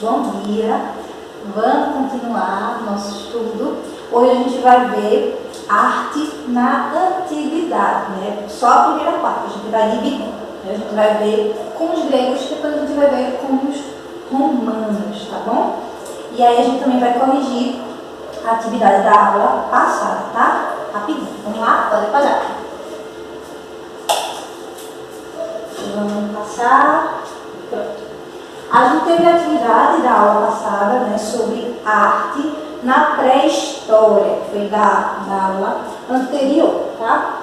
Bom dia, vamos continuar nosso estudo. Hoje a gente vai ver arte na antiguidade, né? Só a primeira parte, a gente vai dividir. A gente vai ver com os gregos, depois a gente vai ver com os romanos, tá bom? E aí a gente também vai corrigir a atividade da aula passada, tá? Rapidinho. Vamos lá? Pode parar. Vamos passar. Pronto. A gente teve a atividade da aula passada, né, sobre arte na pré-história, que foi da aula anterior, tá?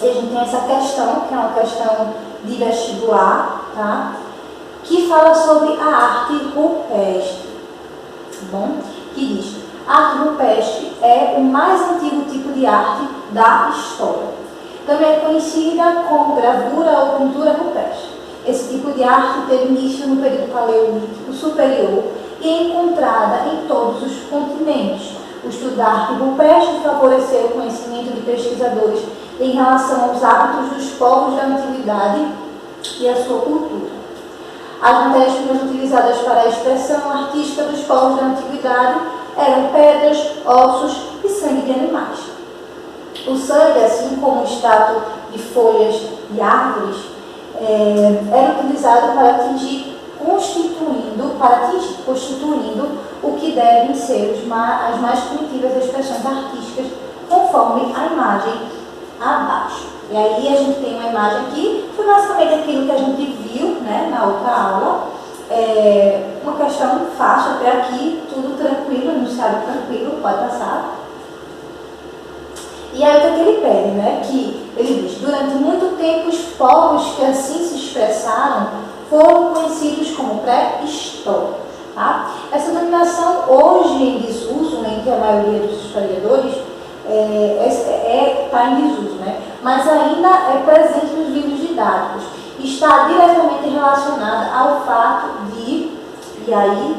E a gente tem essa questão, que é uma questão de vestibular, tá? Que fala sobre a arte rupestre, tá bom? Que diz: a arte rupestre é o mais antigo tipo de arte da história. Também é conhecida como gravura ou pintura rupestre. Esse tipo de arte teve início no período paleolítico superior e é encontrada em todos os continentes. O estudo da arte rupestre favoreceu o conhecimento de pesquisadores em relação aos hábitos dos povos da antiguidade e a sua cultura. As matérias-primas utilizadas para a expressão artística dos povos da antiguidade eram pedras, ossos e sangue de animais. O sangue, assim como o extrato de folhas de árvores, era utilizado para constituindo o que devem ser as mais primitivas expressões artísticas, conforme a imagem abaixo. E aí a gente tem uma imagem aqui, foi basicamente aquilo que a gente viu, né, na outra aula. Uma questão fácil até aqui, tudo tranquilo, enunciado tranquilo, pode passar. E aí o que ele pede, né? Que ele diz: durante muito tempo os povos que assim se expressaram foram conhecidos como pré-históricos. Tá? Essa denominação hoje em desuso, né, entre a maioria dos historiadores, está em desuso, né? Mas ainda é presente nos livros didáticos. Está diretamente relacionada ao fato de, e aí,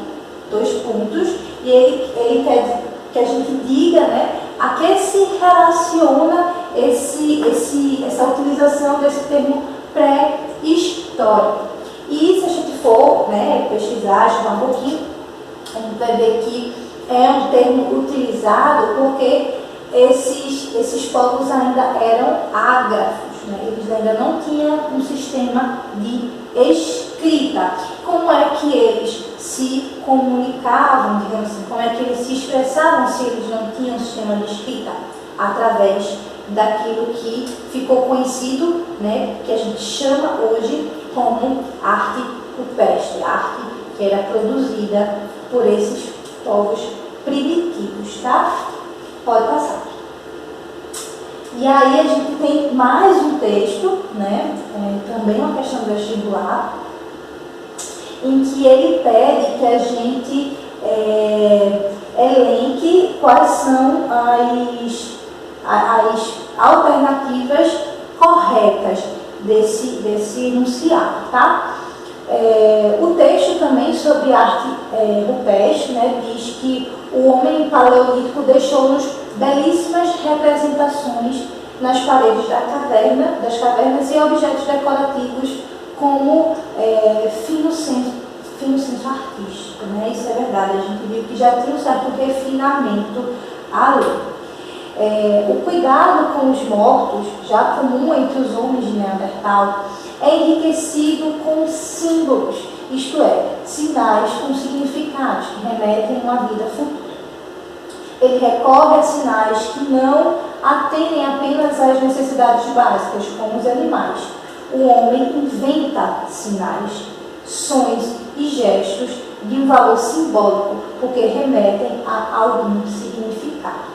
2 pontos, e ele quer que a gente diga, né, a que se relaciona essa utilização desse termo pré-histórico. E se a gente for, né, pesquisar, estudar um pouquinho, a gente vai ver que é um termo utilizado porque esses povos ainda eram ágrafos, né? Eles ainda não tinham um sistema de escrita. Como é que eles se comunicavam, digamos assim, como é que eles se expressavam se eles não tinham um sistema de escrita? Através daquilo que ficou conhecido, né, que a gente chama hoje como arte rupestre, arte que era produzida por esses povos primitivos, tá? Pode passar. E aí a gente tem mais um texto, né, também uma questão do vestibular, em que ele pede que a gente elenque quais são as alternativas corretas desse enunciado, tá? O texto também sobre arte rupestre, né, diz que o homem paleolítico deixou-nos belíssimas representações nas paredes das cavernas e objetos decorativos como fino senso artístico, né? Isso é verdade, a gente viu que já tinha um certo refinamento ali. O cuidado com os mortos, já comum entre os homens de Neandertal, é enriquecido com símbolos, isto é, sinais com significados que remetem a uma vida futura. Ele recorre a sinais que não atendem apenas às necessidades básicas, como os animais. O homem inventa sinais, sons e gestos de um valor simbólico, porque remetem a algum significado.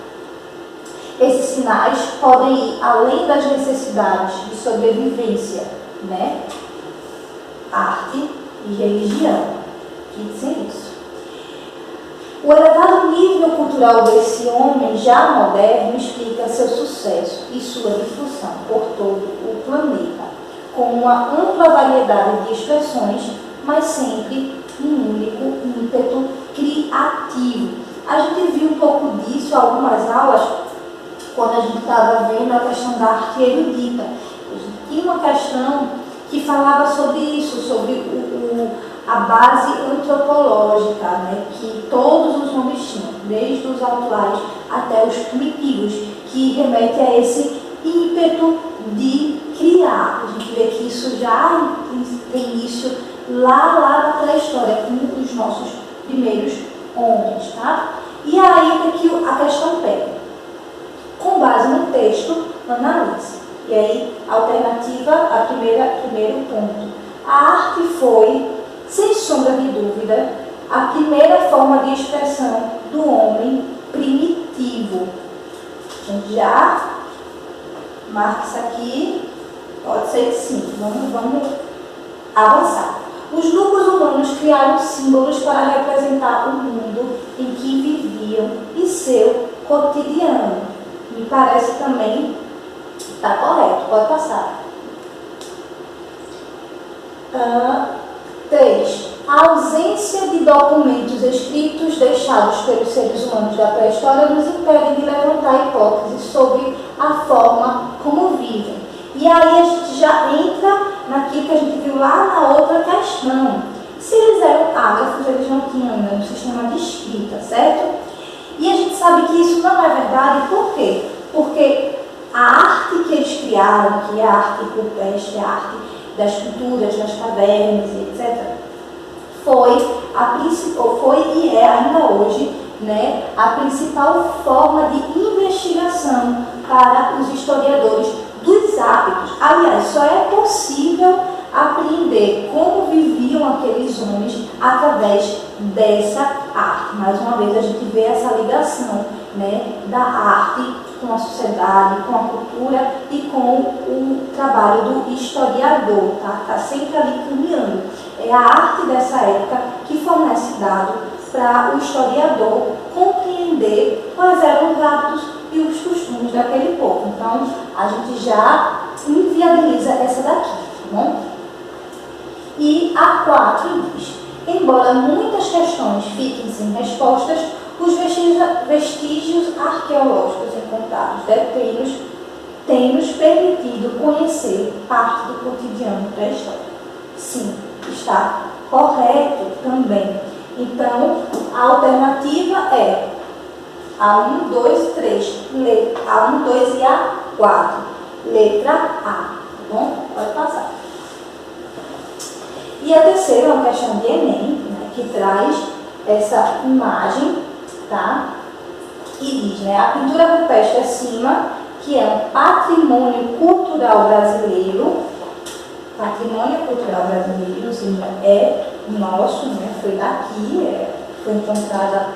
Esses sinais podem ir além das necessidades de sobrevivência, né? Arte e religião. Que dizem isso. O elevado nível cultural desse homem já moderno explica seu sucesso e sua difusão por todo o planeta, com uma ampla variedade de expressões, mas sempre um único ímpeto criativo. A gente viu um pouco disso em algumas aulas, quando a gente estava vendo a questão da arte erudita. A gente tinha uma questão que falava sobre isso, sobre a base antropológica, né, que todos os homens tinham, desde os atuais até os primitivos, que remete a esse ímpeto de criar. A gente vê que isso já tem início lá na pré-história, com os nossos primeiros homens, tá? E aí é que a questão pega. Com base no texto, analise. E aí, alternativa, primeiro ponto. A arte foi, sem sombra de dúvida, a primeira forma de expressão do homem primitivo. A gente já marca isso aqui, pode ser que sim. Vamos avançar. Os grupos humanos criaram símbolos para representar o mundo em que viviam e seu cotidiano. Me parece também está correto, pode passar. 3. A ausência de documentos escritos deixados pelos seres humanos da pré-história nos impede de levantar hipóteses sobre a forma como vivem. E aí a gente já entra naquilo que a gente viu lá na outra questão. Se eles eram ágrafos, eles não tinham ainda um sistema de escrita, certo? E a gente sabe que isso não é verdade, por quê? Porque a arte que eles criaram, que é a arte rupestre, a arte das culturas, das cavernas, etc., foi e é ainda hoje, né, a principal forma de investigação para os historiadores dos hábitos. Aliás, só é possível apreender como viviam aqueles homens através dessa arte. Mais uma vez, a gente vê essa ligação, né, da arte com a sociedade, com a cultura e com o trabalho do historiador, tá? Está sempre ali caminhando. É a arte dessa época que fornece dados para o historiador compreender quais eram os hábitos e os costumes daquele povo. Então, a gente já inviabiliza essa daqui, tá bom? E a 4 diz: embora muitas questões fiquem sem respostas, os vestígios arqueológicos encontrados têm nos permitido conhecer parte do cotidiano pré-histórico. Sim, está correto também. Então, a alternativa é a 1, 2, 3, a 1, 2 e a 4. Letra A, tá bom? Pode passar. E a terceira é uma questão de Enem, né, que traz essa imagem, tá? E diz, né, a pintura rupestre acima, que é um patrimônio cultural brasileiro, ou seja, é nosso, né, foi daqui, foi encontrada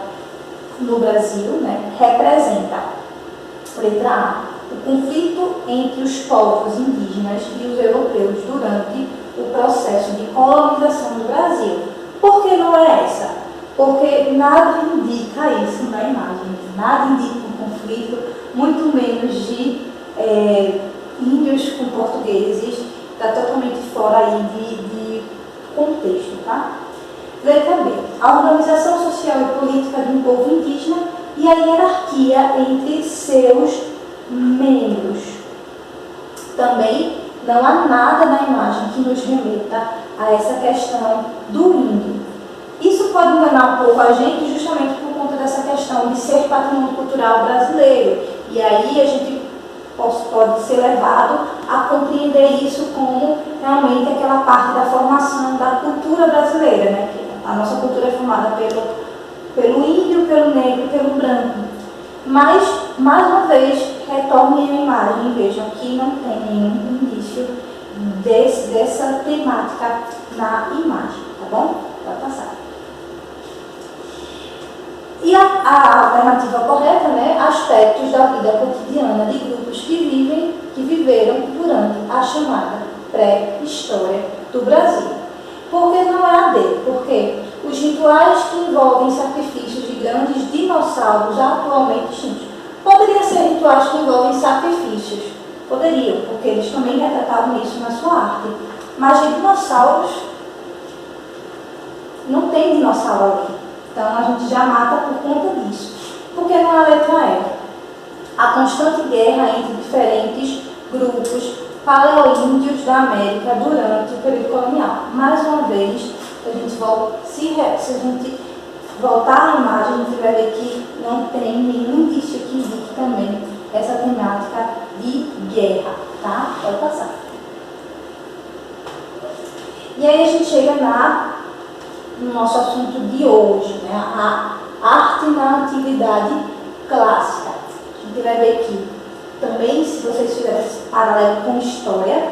no Brasil, né, representa, letra A, o conflito entre os povos indígenas e os europeus durante o processo de colonização do Brasil. Por que não é essa? Porque nada indica isso na imagem, nada indica um conflito, muito menos de índios com portugueses, está totalmente fora aí de contexto, tá? Letra B, a organização social e política de um povo indígena e a hierarquia entre seus membros. Também não há nada na imagem que nos remeta a essa questão do índio. Isso pode enganar um pouco a gente justamente por conta dessa questão de ser patrimônio cultural brasileiro. E aí a gente pode ser levado a compreender isso como realmente aquela parte da formação da cultura brasileira, né? A nossa cultura é formada pelo índio, pelo negro e pelo branco. Mas, mais uma vez, retornem a imagem e vejam que não tem nenhum indício dessa temática na imagem, tá bom? Pode passar. E a alternativa correta, né? Aspectos da vida cotidiana de grupos que viveram durante a chamada pré-história do Brasil. Por que não é a D? Porque os rituais que envolvem sacrifícios de grandes dinossauros atualmente extintos. Poderiam ser rituais que envolvem sacrifícios. Poderiam, porque eles também retratavam isso na sua arte. Mas de dinossauros, não tem dinossauro ali. Então a gente já mata por conta disso. Por que não é a letra E? A constante guerra entre diferentes grupos paleoíndios da América durante o período colonial. Mais uma vez, Se a gente voltar à imagem, a gente vai ver que não tem nenhum indício que indique também essa temática de guerra, tá? Pode passar. E aí a gente chega no nosso assunto de hoje, né? A arte na antiguidade clássica. A gente vai ver que também, se vocês fizerem esse paralelo com história,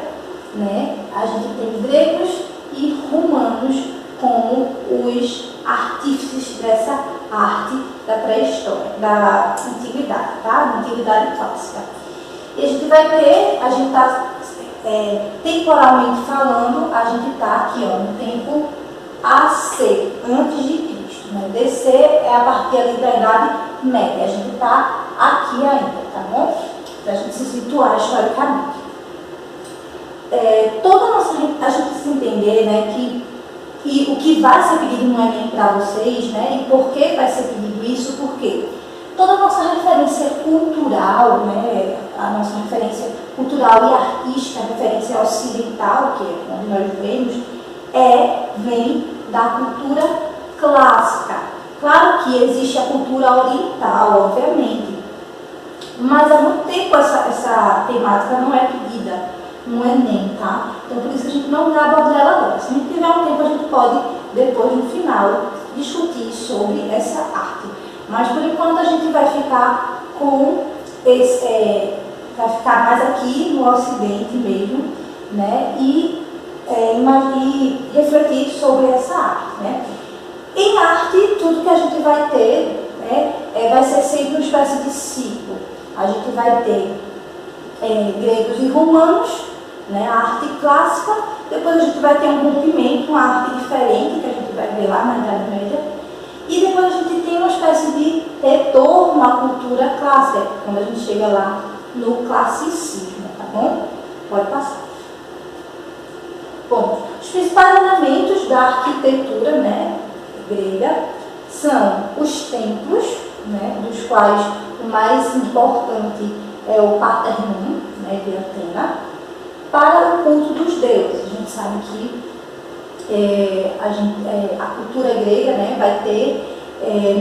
né? A gente tem gregos e romanos como os artífices dessa arte da pré-história, da antiguidade, tá? Da antiguidade clássica. E a gente vai ter, a gente está temporalmente falando, a gente está aqui ó, no tempo AC, antes de Cristo. Né? DC é a partir ali da Idade Média. A gente está aqui ainda, tá bom? Para a gente se situar historicamente. A gente precisa entender, né, que o que vai ser pedido no Enem para vocês, né, e por que vai ser pedido isso, porque toda a nossa referência cultural, né, a nossa referência cultural e artística, a referência ocidental, que é onde nós vemos, vem da cultura clássica. Claro que existe a cultura oriental, obviamente, mas há muito tempo essa temática não é pedida no Enem, tá? Então por isso que a gente não vai abordar ela agora. Se a gente tiver um tempo, a gente pode, depois, no final, discutir sobre essa arte. Mas por enquanto a gente vai ficar com vai ficar mais aqui no Ocidente mesmo, né? E refletir sobre essa arte, né? Em arte, tudo que a gente vai ter, né, vai ser sempre uma espécie de ciclo. A gente vai ter gregos e romanos, né, a arte clássica, depois a gente vai ter um rompimento, uma arte diferente, que a gente vai ver lá na Idade Média, e depois a gente tem uma espécie de retorno à cultura clássica, quando a gente chega lá no classicismo, tá bom? Pode passar. Bom, os principais elementos da arquitetura, né, grega são os templos, né, dos quais o mais importante é o Parthenon, né, de Atena, para o culto dos deuses. A gente sabe que a cultura grega, né, vai ter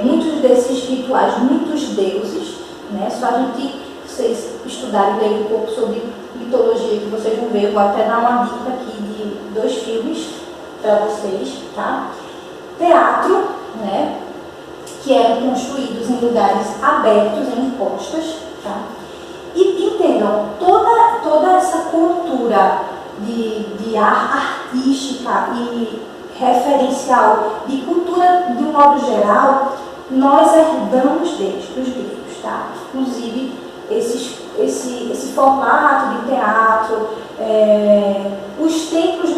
muitos desses rituais, muitos deuses, né, só vocês estudarem, lerem um pouco sobre mitologia, que vocês vão ver. Eu vou até dar uma dica aqui de 2 filmes para vocês, tá? Teatro, né, que eram construídos em lugares abertos, em encostas, tá? E entendam, toda essa cultura de artística e referencial, de cultura de um modo geral, nós herdamos deles, dos gregos, tá? Inclusive, esse formato de teatro, os templos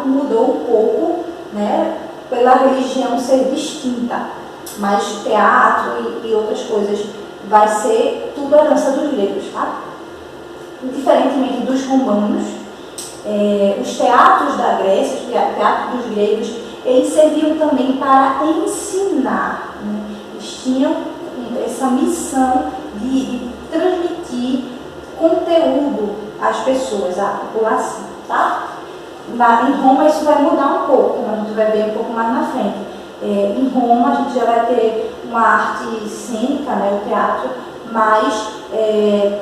mudou um pouco, né, pela religião ser distinta, mas teatro e outras coisas vai ser tudo herança dos gregos, tá? Diferentemente dos romanos, os teatros da Grécia, os teatros dos gregos, eles serviam também para ensinar, né? Eles tinham essa missão de transmitir conteúdo às pessoas, à população, tá? Em Roma isso vai mudar um pouco, como a gente vai ver um pouco mais na frente. Em Roma a gente já vai ter uma arte cênica, né, o teatro, mas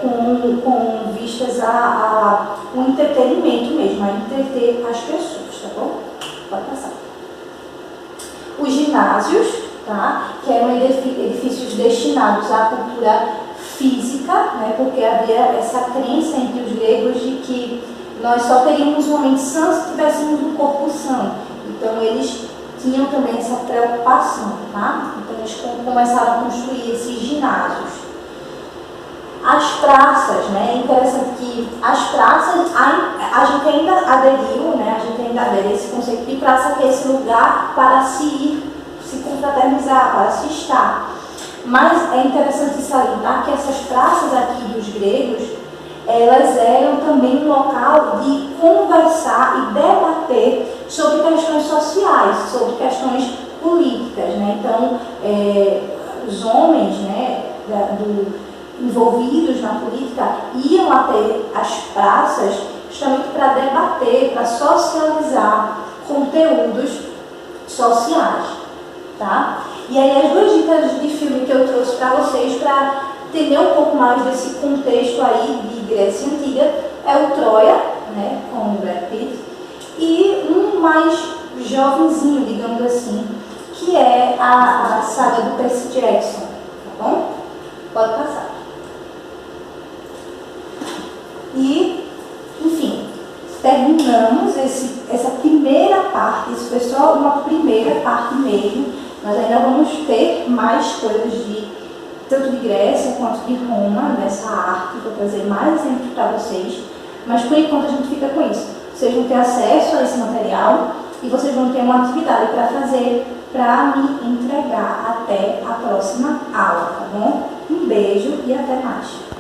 com vistas a um entretenimento mesmo, a entreter as pessoas, tá bom? Pode passar. Os ginásios, tá, que eram edifícios destinados à cultura física, né, porque havia essa crença entre os gregos de que nós só teríamos um homem sã se tivéssemos um corpo são. Então eles tinham também essa preocupação, tá? Então eles começaram a construir esses ginásios. As praças, né? É interessante que as praças, a gente ainda aderiu, né? A gente ainda adere a esse conceito de praça, que é esse lugar para se ir, se confraternizar, para se estar. Mas é interessante salientar que essas praças aqui dos gregos, elas eram também um local de conversar e debater sobre questões sociais, sobre questões políticas, né? Então, os homens, né, envolvidos na política iam até as praças justamente para debater, para socializar conteúdos sociais, tá? E aí as duas dicas de filme que eu trouxe para vocês, para entender um pouco mais desse contexto aí de Grécia Antiga, é o Troia, né, com o Brad Pitt, e um mais jovenzinho, digamos assim, que é a saga do Percy Jackson, tá bom? Pode passar. E, enfim, terminamos essa primeira parte. Isso foi só uma primeira parte mesmo. Nós ainda vamos ter mais coisas tanto de Grécia quanto de Roma, nessa arte. Vou trazer mais exemplos para vocês. Mas por enquanto a gente fica com isso. Vocês vão ter acesso a esse material e vocês vão ter uma atividade para fazer, para me entregar até a próxima aula, tá bom? Um beijo e até mais.